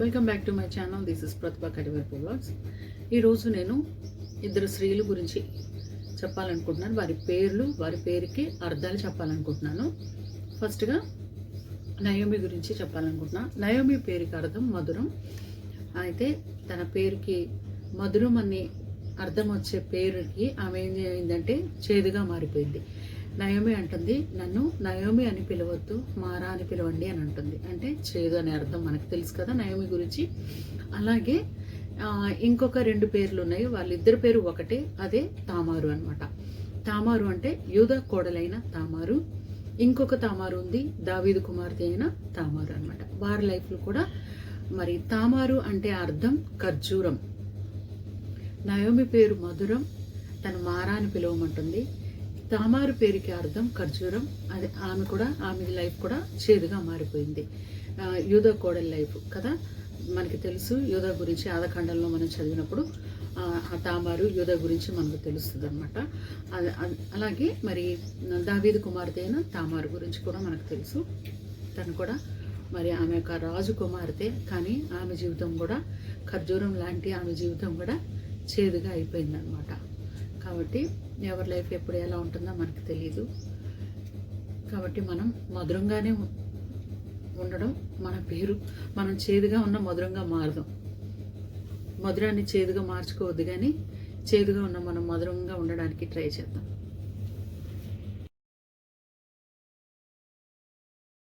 Welcome back to my channel. This is Pratibha Kadivaipu vlogs. ఈరోజు నేను ఇద్దరు స్త్రీల గురించి చెప్పాలనుకుంటున్నాను. వారి పేర్లు, వారి పేరుకి అర్థాలు చెప్పాలనుకుంటున్నాను. ఫస్ట్గా నయోమి గురించి చెప్పాలనుకుంటున్నాను. నయోమి పేరుకి అర్థం మధురం. అయితే తన పేరుకి మధురం అని అర్థం వచ్చే పేరుకి ఆమె ఏం చేయిందంటే చేదుగా మారిపోయింది. నయోమి అంటుంది, నన్ను నయోమి అని పిలవద్దు, మారా అని పిలవండి అని అంటుంది. అంటే చేదు అనే అర్థం మనకు తెలుసు కదా నయోమి గురించి. అలాగే ఇంకొక రెండు పేర్లు ఉన్నాయి, వాళ్ళిద్దరి పేరు ఒకటే, అదే తామారు అనమాట. తామారు అంటే యూదా కోడలైన తామారు. ఇంకొక తామారు ఉంది, దావీదు కుమార్తె అయిన తామారు అనమాట. వారి లైఫ్లో కూడా మరి తామారు అంటే అర్థం ఖర్జూరం. నయోమి పేరు మధురం, తను మారా అని పిలవమంటుంది. తామారు పేరుకి అర్థం ఖర్జూరం. అది ఆమె లైఫ్ కూడా చేదుగా మారిపోయింది. యూదా కోడలి లైఫ్ కదా మనకి తెలుసు. యూదా గురించి ఆదికాండంలో మనం చదివినప్పుడు ఆ తామారు యూదా గురించి మనకు తెలుస్తుంది అనమాట. అలాగే మరి దావీదు కుమార్తె అయిన తామారు గురించి కూడా మనకు తెలుసు. తను కూడా మరి ఆమె యొక్క రాజు కుమార్తె, కానీ ఆమె జీవితం కూడా ఖర్జూరం లాంటి ఆమె జీవితం కూడా చేదుగా అయిపోయిందనమాట. కాబట్టి ఎవరి లైఫ్ ఎప్పుడు ఎలా ఉంటుందో మనకు తెలియదు. కాబట్టి మనం మధురంగానే ఉండడం మన పేరు. మనం చేదుగా ఉన్న మధురంగా మారదాం. మధురాన్ని చేదుగా మార్చుకోవద్దు, కానీ చేదుగా ఉన్న మనం మధురంగా ఉండడానికి ట్రై చేద్దాం.